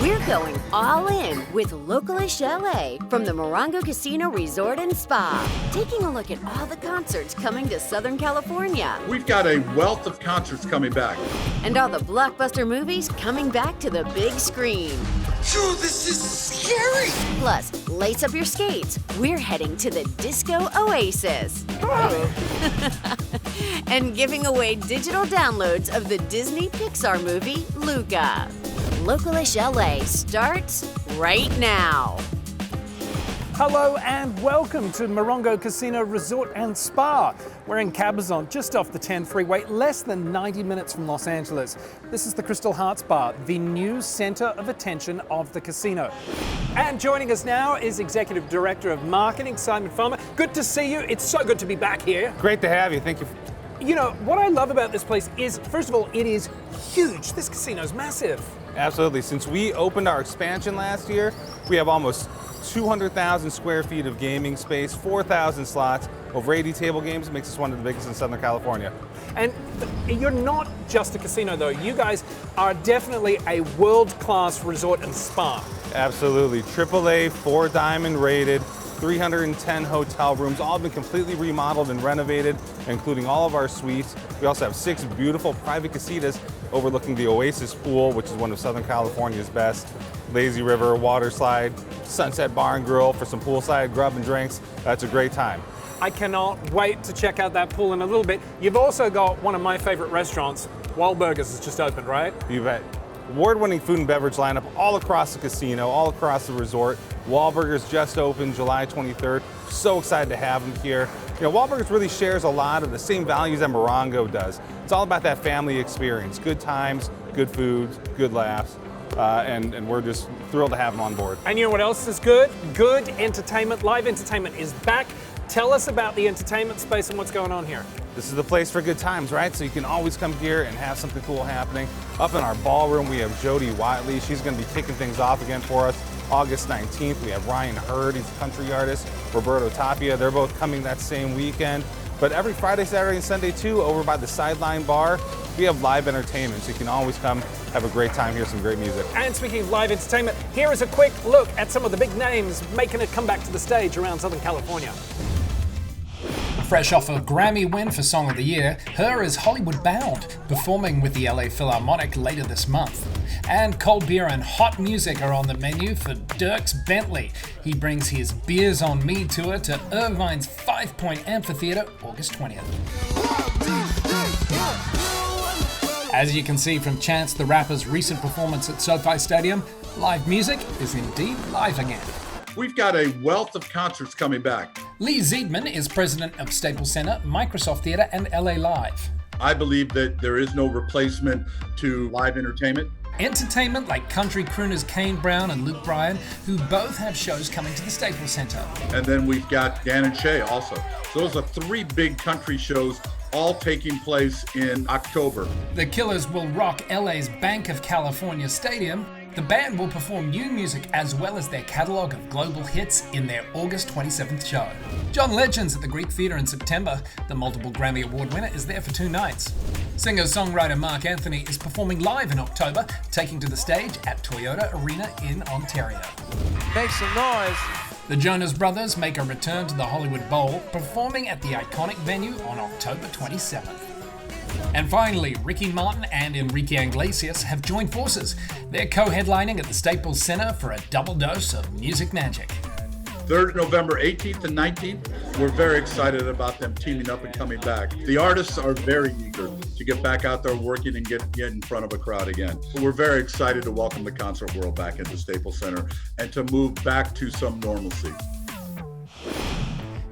We're going all in with Localish LA from the Morongo Casino Resort and Spa. Taking a look at all the concerts coming to Southern California. We've got a wealth of concerts coming back. And all the blockbuster movies coming back to the big screen. Phew, this is scary! Plus, lace up your skates. We're heading to the Disco Oasis. And giving away digital downloads of the Disney Pixar movie, Luca. Localish LA starts right now. Hello and welcome to Morongo Casino Resort and Spa. We're in Cabazon, just off the 10 freeway, less than 90 minutes from Los Angeles. This is the Crystal Hearts Bar, the new center of attention of the casino. And joining us now is Executive Director of Marketing, Simon Farmer. Good to see you. It's so good to be back here. Great to have you. Thank you. You know, what I love about this place is, first of all, it is huge. This casino's massive. Absolutely. Since we opened our expansion last year, we have almost 200,000 square feet of gaming space, 4,000 slots, over 80 table games. It makes us one of the biggest in Southern California. And you're not just a casino, though. You guys are definitely a world-class resort and spa. Absolutely. AAA, 4-diamond rated, 310 hotel rooms, all been completely remodeled and renovated, including all of our suites. We also have 6 beautiful private casitas overlooking the Oasis pool, which is one of Southern California's best. Lazy River, water slide, Sunset Bar and Grill for some poolside grub and drinks. That's a great time. I cannot wait to check out that pool in a little bit. You've also got one of my favorite restaurants, Wahlburgers has just opened, right? You bet. Award-winning food and beverage lineup all across the casino, all across the resort. Wahlburgers just opened July 23rd. So excited to have them here. You know, Wahlburgers really shares a lot of the same values that Morongo does. It's all about that family experience, good times, good food, good laughs, and we're just thrilled to have them on board. And you know what else is good? Good entertainment. Live entertainment is back. Tell us about the entertainment space and what's going on here. This is the place for good times, right? So you can always come here and have something cool happening. Up in our ballroom, we have Jody Watley. She's going to be kicking things off again for us. August 19th, we have Ryan Hurd, he's a country artist. Roberto Tapia, they're both coming that same weekend. But every Friday, Saturday, and Sunday too, over by the Sideline Bar, we have live entertainment. So you can always come, have a great time, hear some great music. And speaking of live entertainment, here is a quick look at some of the big names making a comeback to the stage around Southern California. Fresh off a Grammy win for Song of the Year, her is Hollywood Bound, performing with the LA Philharmonic later this month. And cold beer and hot music are on the menu for Dierks Bentley. He brings his Beers on Me tour to Irvine's 5 Point Amphitheater August 20th. As you can see from Chance the Rapper's recent performance at SoFi Stadium, live music is indeed live again. We've got a wealth of concerts coming back. Lee Zeidman is president of Staples Center, Microsoft Theater, and LA Live. I believe that there is no replacement to live entertainment. Entertainment like country crooners Kane Brown and Luke Bryan, who both have shows coming to the Staples Center. And then we've got Dan and Shay also. So those are 3 big country shows, all taking place in October. The Killers will rock LA's Bank of California Stadium. The band will perform new music as well as their catalogue of global hits in their August 27th show. John Legend's at the Greek Theatre in September. The multiple Grammy Award winner is there for 2 nights. Singer-songwriter Mark Anthony is performing live in October, taking to the stage at Toyota Arena in Ontario. Make some noise. The Jonas Brothers make a return to the Hollywood Bowl, performing at the iconic venue on October 27th. And finally, Ricky Martin and Enrique Iglesias have joined forces. They're co-headlining at the Staples Center for a double dose of music magic. 3rd November 18th and 19th, we're very excited about them teaming up and coming back. The artists are very eager to get back out there working and get in front of a crowd again. We're very excited to welcome the concert world back into Staples Center and to move back to some normalcy.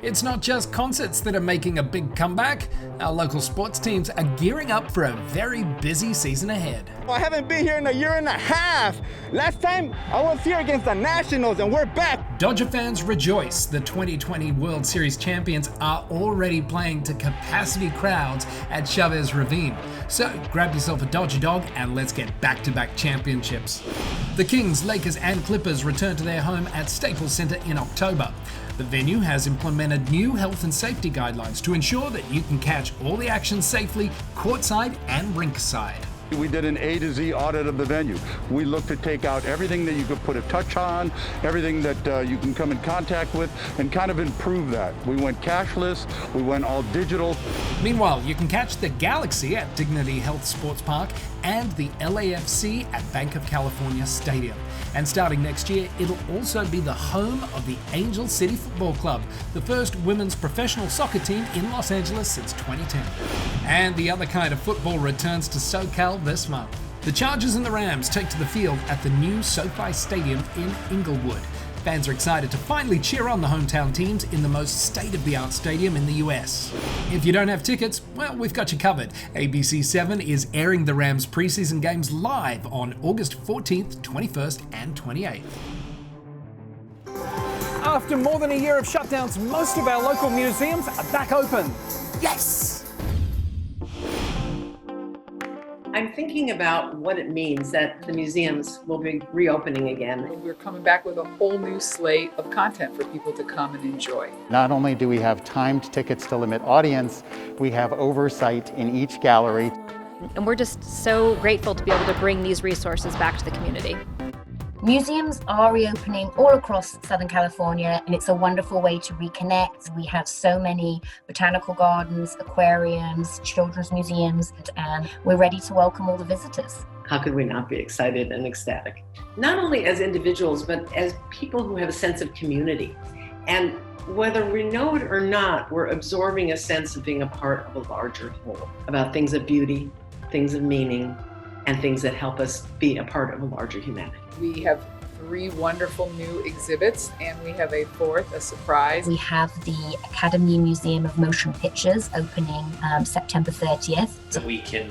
It's not just concerts that are making a big comeback. Our local sports teams are gearing up for a very busy season ahead. I haven't been here in a year and a half. Last time I was here against the Nationals and we're back. Dodger fans rejoice. The 2020 World Series champions are already playing to capacity crowds at Chavez Ravine. So grab yourself a Dodger dog and let's get back-to-back championships. The Kings, Lakers and Clippers return to their home at Staples Center in October. The venue has implemented new health and safety guidelines to ensure that you can catch all the action safely, courtside and rinkside. We did an A to Z audit of the venue. We looked to take out everything that you could put a touch on, everything that you can come in contact with, and kind of improve that. We went cashless, we went all digital. Meanwhile, you can catch the Galaxy at Dignity Health Sports Park and the LAFC at Bank of California Stadium. And starting next year, it'll also be the home of the Angel City Football Club, the first women's professional soccer team in Los Angeles since 2010. And the other kind of football returns to SoCal this month. The Chargers and the Rams take to the field at the new SoFi Stadium in Inglewood. Fans are excited to finally cheer on the hometown teams in the most state-of-the-art stadium in the US. If you don't have tickets, well, we've got you covered. ABC 7 is airing the Rams preseason games live on August 14th, 21st, and 28th. After more than a year of shutdowns, most of our local museums are back open. Yes! I'm thinking about what it means that the museums will be reopening again. We're coming back with a whole new slate of content for people to come and enjoy. Not only do we have timed tickets to limit audience, we have oversight in each gallery. And we're just so grateful to be able to bring these resources back to the community. Museums are reopening all across Southern California, and it's a wonderful way to reconnect. We have so many botanical gardens, aquariums, children's museums, and we're ready to welcome all the visitors. How could we not be excited and ecstatic? Not only as individuals, but as people who have a sense of community. And whether we know it or not, we're absorbing a sense of being a part of a larger whole, about things of beauty, things of meaning, and things that help us be a part of a larger humanity. We have 3 wonderful new exhibits, and we have a 4th, a surprise. We have the Academy Museum of Motion Pictures opening September 30th. So we can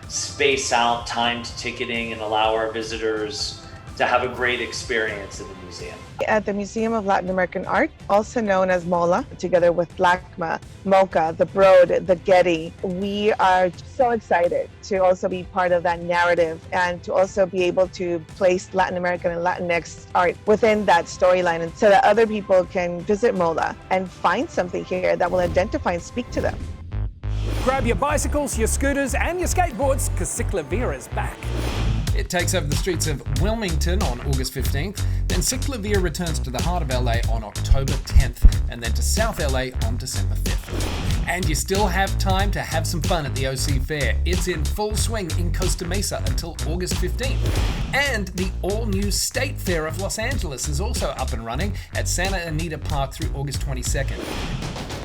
space out timed ticketing and allow our visitors to have a great experience in the museum. At the Museum of Latin American Art, also known as MOLA, together with LACMA, MOCA, the Broad, the Getty, we are so excited to also be part of that narrative and to also be able to place Latin American and Latinx art within that storyline, and so that other people can visit MOLA and find something here that will identify and speak to them. Grab your bicycles, your scooters, and your skateboards, because Ciclavia is back. It takes over the streets of Wilmington on August 15th, then Ciclavia returns to the heart of LA on October 10th, and then to South LA on December 5th. And you still have time to have some fun at the OC Fair. It's in full swing in Costa Mesa until August 15th. And the all-new State Fair of Los Angeles is also up and running at Santa Anita Park through August 22nd.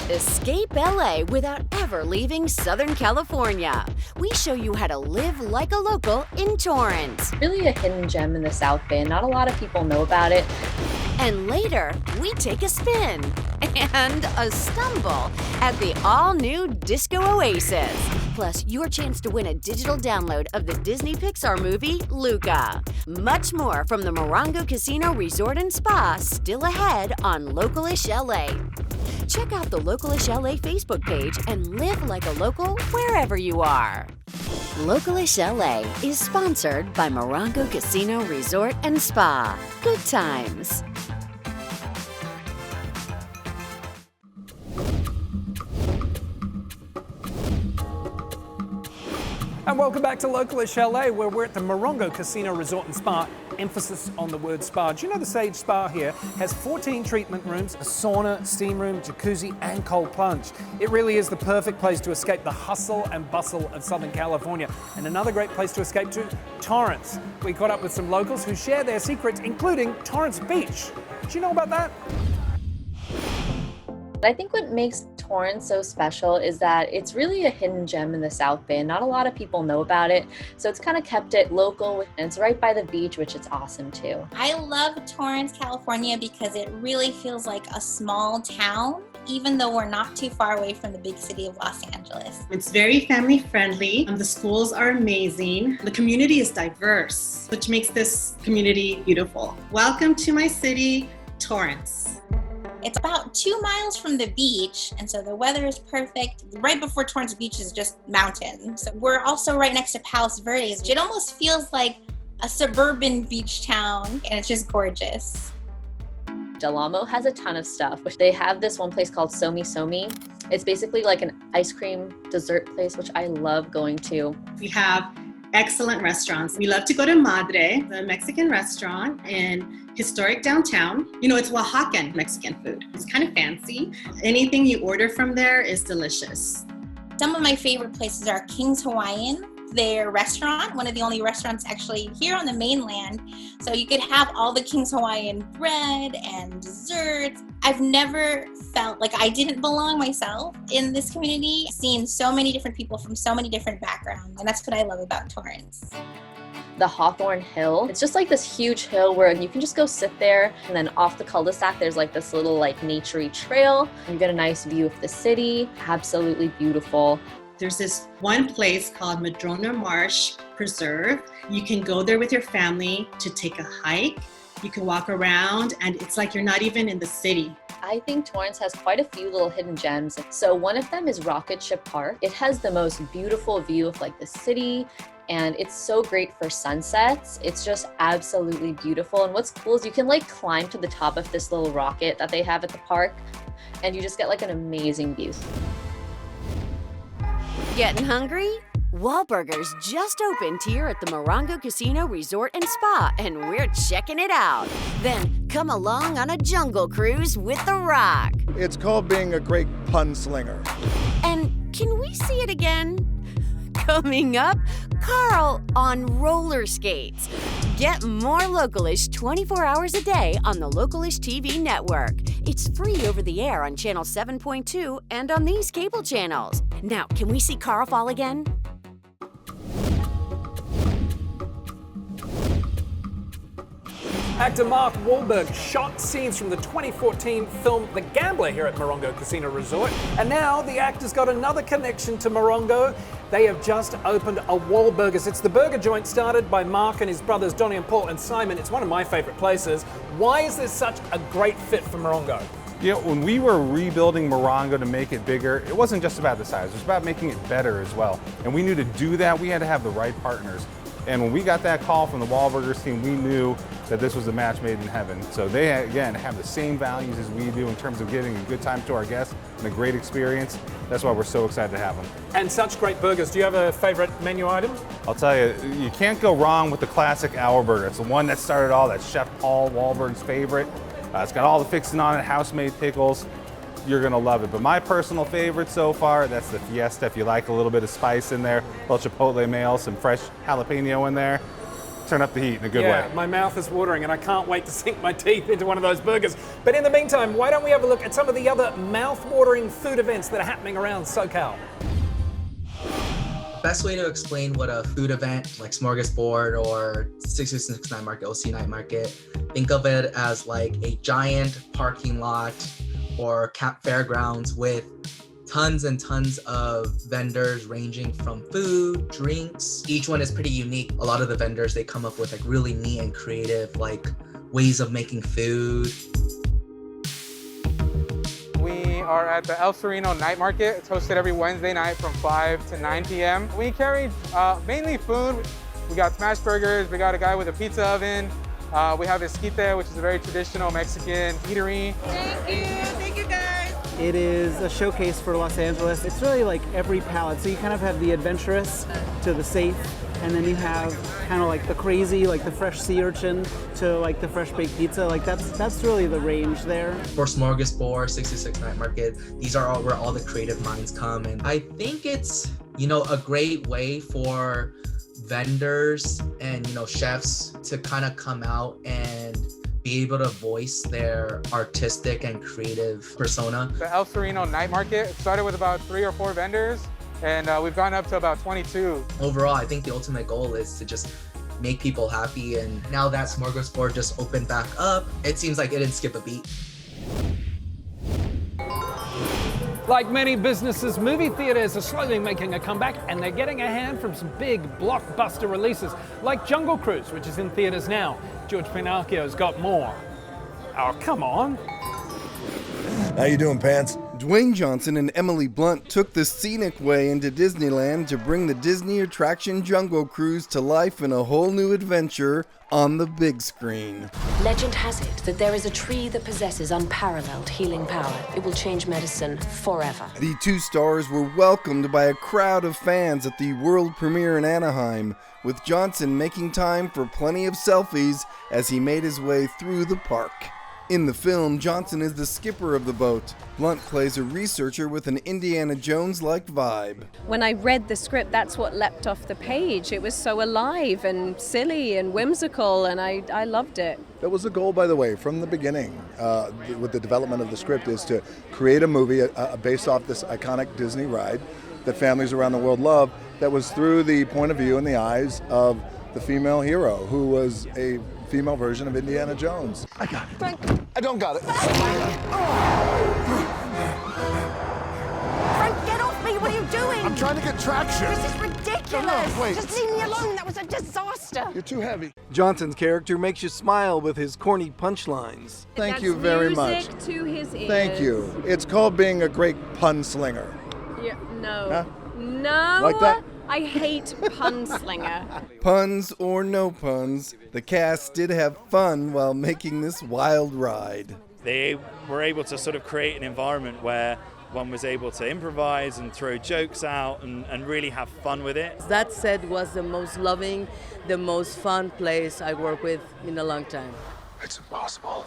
Escape LA without ever leaving Southern California. We show you how to live like a local in Torrance. Really a hidden gem in the South Bay, and not a lot of people know about it. And later, we take a spin and a stumble at the all-new Disco Oasis. Plus, your chance to win a digital download of the Disney Pixar movie, Luca. Much more from the Morongo Casino Resort and Spa still ahead on Localish LA. Check out the Localish LA Facebook page and live like a local wherever you are. Localish LA is sponsored by Morongo Casino Resort and Spa. Good times. And welcome back to Localish LA, where we're at the Morongo Casino Resort and Spa. Emphasis on the word spa. Do you know the Sage Spa here has 14 treatment rooms, a sauna, steam room, jacuzzi, and cold plunge. It really is the perfect place to escape the hustle and bustle of Southern California. And another great place to escape to, Torrance. We caught up with some locals who share their secrets, including Torrance Beach. Do you know about that? I think what makes Torrance so special is that it's really a hidden gem in the South Bay, and not a lot of people know about it. So it's kind of kept it local, and it's right by the beach, which is awesome too. I love Torrance, California, because it really feels like a small town, even though we're not too far away from the big city of Los Angeles. It's very family friendly. The schools are amazing. The community is diverse, which makes this community beautiful. Welcome to my city, Torrance. It's about 2 miles from the beach, and so the weather is perfect. Right before Torrance Beach is just mountain. So we're also right next to Palos Verdes. It almost feels like a suburban beach town, and it's just gorgeous. Del Amo has a ton of stuff. They have this one place called Somi Somi. It's basically like an ice cream dessert place, which I love going to. We have excellent restaurants. We love to go to Madre, the Mexican restaurant in historic downtown. You know, it's Oaxacan Mexican food. It's kind of fancy. Anything you order from there is delicious. Some of my favorite places are King's Hawaiian, their restaurant, one of the only restaurants actually here on the mainland. So you could have all the King's Hawaiian bread and desserts. I've never felt like I didn't belong myself in this community, seeing so many different people from so many different backgrounds. And that's what I love about Torrance. The Hawthorne Hill. It's just like this huge hill where you can just go sit there, and then off the cul-de-sac there's like this little like naturey trail. You get a nice view of the city. Absolutely beautiful. There's this one place called Madrona Marsh Preserve. You can go there with your family to take a hike. You can walk around and it's like you're not even in the city. I think Torrance has quite a few little hidden gems. So one of them is Rocket Ship Park. It has the most beautiful view of like the city, and it's so great for sunsets. It's just absolutely beautiful. And what's cool is you can like climb to the top of this little rocket that they have at the park, and you just get like an amazing view. Getting hungry? Wahlburgers just opened here at the Morongo Casino Resort and Spa, and we're checking it out. Then come along on a jungle cruise with The Rock. It's called being a great pun slinger. And can we see it again? Coming up, Carl on roller skates. Get more Localish 24 hours a day on the Localish TV network. It's free over the air on channel 7.2 and on these cable channels. Now, can we see Carl fall again? Actor Mark Wahlberg shot scenes from the 2014 film The Gambler here at Morongo Casino Resort. And now the actor's got another connection to Morongo. They have just opened a Wahlburgers. It's the burger joint started by Mark and his brothers Donnie and Paul and Simon. It's one of my favorite places. Why is this such a great fit for Morongo? You know, when we were rebuilding Morongo to make it bigger, it wasn't just about the size, it was about making it better as well. And we knew to do that, we had to have the right partners. And when we got that call from the Wahlburgers team, we knew that this was a match made in heaven. So they, again, have the same values as we do in terms of giving a good time to our guests and a great experience. That's why we're so excited to have them. And such great burgers. Do you have a favorite menu item? I'll tell you, you can't go wrong with the classic Hour Burger. It's the one that started all, that's Chef Paul Wahlberg's favorite. It's got all the fixing on it, house-made pickles. You're gonna love it. But my personal favorite so far, that's the Fiesta. If you like a little bit of spice in there, a little chipotle mayo, some fresh jalapeno in there, turn up the heat in a good way. My mouth is watering and I can't wait to sink my teeth into one of those burgers. But in the meantime, why don't we have a look at some of the other mouth-watering food events that are happening around SoCal? Best way to explain what a food event like Smorgasbord or 6669 Market, OC Night Market, think of it as like a giant parking lot or camp fairgrounds with tons and tons of vendors ranging from food, drinks. Each one is pretty unique. A lot of the vendors, they come up with like really neat and creative like ways of making food. We are at the El Sereno Night Market. It's hosted every Wednesday night from 5 to 9 p.m. We carry mainly food. We got smash burgers. We got a guy with a pizza oven. We have Esquite, which is a very traditional Mexican eatery. Thank you guys. It is a showcase for Los Angeles. It's really like every palette. So you kind of have the adventurous to the safe, and then you have kind of like the crazy, like the fresh sea urchin to like the fresh baked pizza. Like that's really the range there. For Smorgasbord, 66 Night Market, these are all where all the creative minds come. And I think it's, you know, a great way for vendors and, you know, chefs to kind of come out and be able to voice their artistic and creative persona. The El Sereno Night Market started with about 3 or 4 vendors, and we've gone up to about 22. Overall, I think the ultimate goal is to just make people happy, and now that Smorgasbord just opened back up, it seems like it didn't skip a beat. Like many businesses, movie theaters are slowly making a comeback, and they're getting a hand from some big blockbuster releases, like Jungle Cruise, which is in theaters now. George Pinocchio's got more. Oh, come on. How you doing, Pants? Dwayne Johnson and Emily Blunt took the scenic way into Disneyland to bring the Disney attraction Jungle Cruise to life in a whole new adventure on the big screen. Legend has it that there is a tree that possesses unparalleled healing power. It will change medicine forever. The two stars were welcomed by a crowd of fans at the world premiere in Anaheim, with Johnson making time for plenty of selfies as he made his way through the park. In the film, Johnson is the skipper of the boat. Blunt plays a researcher with an Indiana Jones-like vibe. When I read the script, that's what leapt off the page. It was so alive and silly and whimsical, and I loved it. That was the goal, by the way, from the beginning, with the development of the script, is to create a movie based off this iconic Disney ride that families around the world love, that was through the point of view and the eyes of the female hero, who was a female version of Indiana Jones. I got it. Frank. I don't got it. Frank, get off me! What are you doing? I'm trying to get traction. This is ridiculous. No, wait. Just leave me alone. That was a disaster. You're too heavy. Johnson's character makes you smile with his corny punchlines. Thank you very much. Music to his ears. Thank you. It's called being a great pun slinger. Yeah, no. Huh? No. Like that? I hate pun slinger. Puns or no puns, the cast did have fun while making this wild ride. They were able to sort of create an environment where one was able to improvise and throw jokes out and really have fun with it. That set was the most loving, the most fun place I worked with in a long time. It's impossible.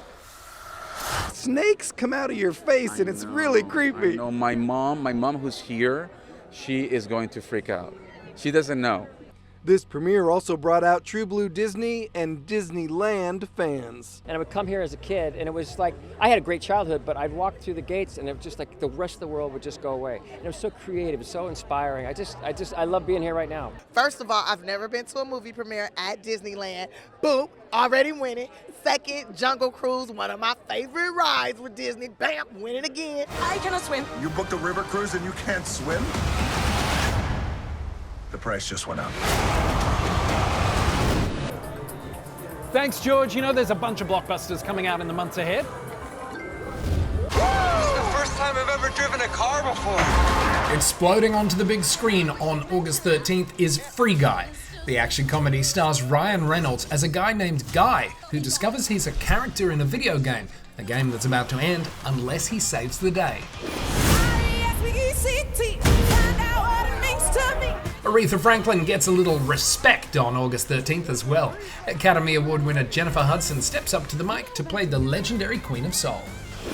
Snakes come out of your face and it's really creepy. I know my mom who's here, she is going to freak out. She doesn't know. This premiere also brought out True Blue Disney and Disneyland fans. And I would come here as a kid, and it was like, I had a great childhood, but I'd walk through the gates, and it was just like the rest of the world would just go away. And it was so creative, so inspiring. I love being here right now. First of all, I've never been to a movie premiere at Disneyland. Boom, already winning. Second, Jungle Cruise, one of my favorite rides with Disney. Bam, winning again. I cannot swim. You booked a river cruise and you can't swim? The price just went up. Thanks, George. You know there's a bunch of blockbusters coming out in the months ahead. This is the first time I've ever driven a car before. Exploding onto the big screen on August 13th is Free Guy. The action comedy stars Ryan Reynolds as a guy named Guy who discovers he's a character in a video game, a game that's about to end unless he saves the day. Aretha Franklin gets a little respect on August 13th as well. Academy Award winner Jennifer Hudson steps up to the mic to play the legendary Queen of Soul.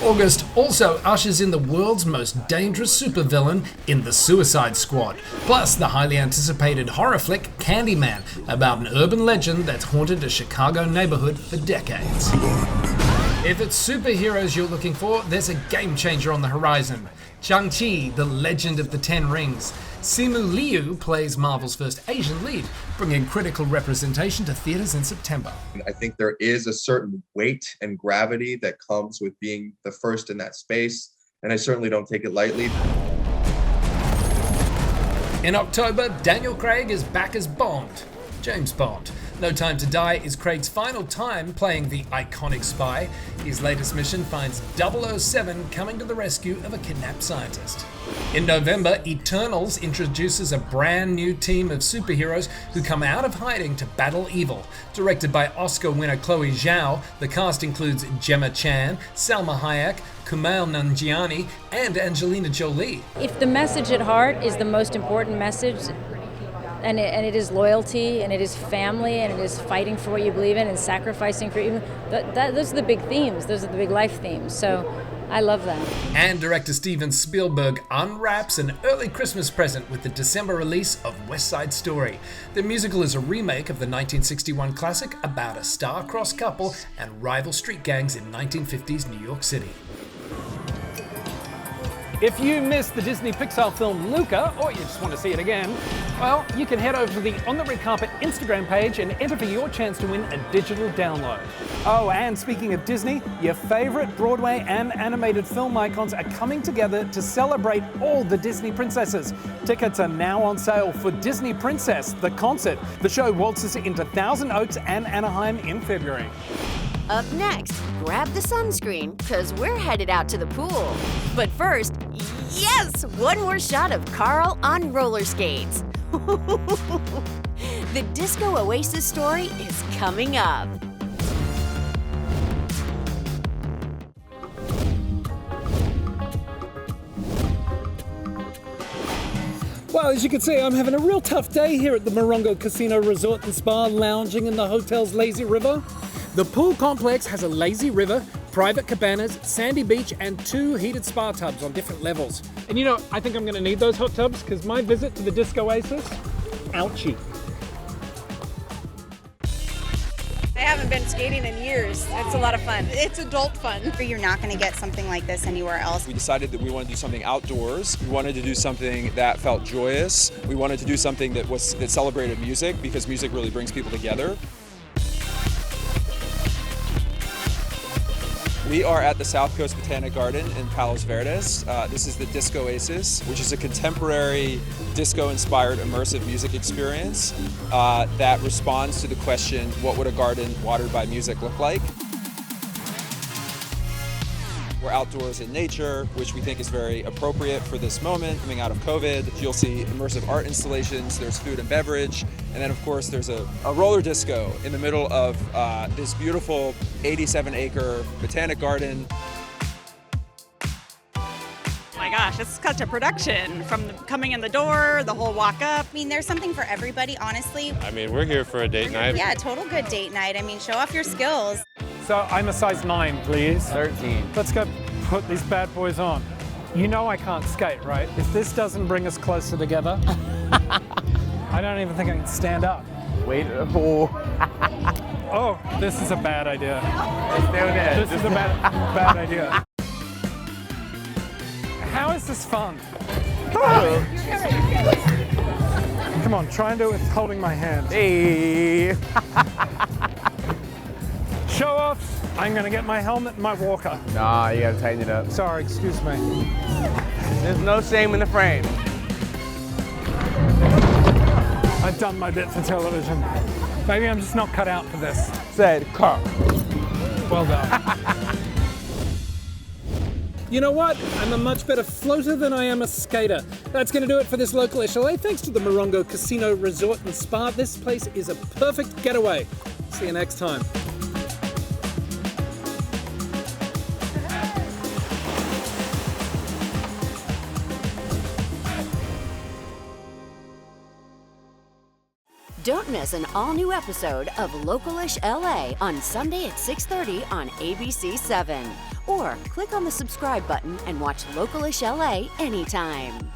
August also ushers in the world's most dangerous supervillain in The Suicide Squad, plus the highly anticipated horror flick Candyman, about an urban legend that's haunted a Chicago neighborhood for decades. If it's superheroes you're looking for, there's a game changer on the horizon. Shang-Chi, the Legend of the Ten Rings. Simu Liu plays Marvel's first Asian lead, bringing critical representation to theaters in September. I think there is a certain weight and gravity that comes with being the first in that space, and I certainly don't take it lightly. In October, Daniel Craig is back as Bond, James Bond. No Time to Die is Craig's final time playing the iconic spy. His latest mission finds 007 coming to the rescue of a kidnapped scientist. In November, Eternals introduces a brand new team of superheroes who come out of hiding to battle evil. Directed by Oscar winner Chloe Zhao, the cast includes Gemma Chan, Salma Hayek, Kumail Nanjiani, and Angelina Jolie. If the message at heart is the most important message, and it is loyalty, and it is family, and it is fighting for what you believe in, and sacrificing for you, those are the big themes. Those are the big life themes. So I love that. And director Steven Spielberg unwraps an early Christmas present with the December release of West Side Story. The musical is a remake of the 1961 classic about a star-crossed couple and rival street gangs in 1950s New York City. If you missed the Disney Pixar film Luca, or you just want to see it again, well, you can head over to the On the Red Carpet Instagram page and enter for your chance to win a digital download. Oh, and speaking of Disney, your favorite Broadway and animated film icons are coming together to celebrate all the Disney princesses. Tickets are now on sale for Disney Princess, the concert. The show waltzes into Thousand Oaks and Anaheim in February. Up next, grab the sunscreen, because we're headed out to the pool. But first, yes, one more shot of Carl on roller skates. The Disco Oasis story is coming up. Well, as you can see, I'm having a real tough day here at the Morongo Casino Resort and Spa, lounging in the hotel's lazy river. The pool complex has a lazy river, private cabanas, sandy beach, and 2 heated spa tubs on different levels. And you know, I think I'm going to need those hot tubs because my visit to the Disco Oasis, ouchie. I haven't been skating in years. It's a lot of fun. It's adult fun. You're not going to get something like this anywhere else. We decided that we wanted to do something outdoors. We wanted to do something that felt joyous. We wanted to do something that celebrated music, because music really brings people together. We are at the South Coast Botanic Garden in Palos Verdes. This is the Disco Oasis, which is a contemporary disco-inspired immersive music experience that responds to the question, what would a garden watered by music look like? We're outdoors in nature, which we think is very appropriate for this moment coming out of COVID. You'll see immersive art installations, there's food and beverage, and then of course there's a roller disco in the middle of this beautiful 87-acre botanic garden. Oh my gosh, it's such a production. From coming in the door, the whole walk up. I mean, there's something for everybody, honestly. I mean, we're here for a date night. Yeah, total good date night. I mean, show off your skills. So I'm a size 9, please. 13. Let's go put these bad boys on. You know I can't skate, right? If this doesn't bring us closer together, I don't even think I can stand up. Wait, oh. Oh, this is a bad idea. Let's do this. This is a bad idea. How is this fun? Come on, try and do it with holding my hand. Hey. Show off. I'm gonna get my helmet and my walker. Nah, you gotta tighten it up. Sorry, excuse me. There's no shame in the frame. I've done my bit for television. Maybe I'm just not cut out for this. Said Carl. Well done. You know what? I'm a much better floater than I am a skater. That's going to do it for this Localish LA. Thanks to the Morongo Casino Resort and Spa. This place is a perfect getaway. See you next time. Don't miss an all-new episode of Localish LA on Sunday at 6:30 on ABC7. Or click on the subscribe button and watch Localish LA anytime.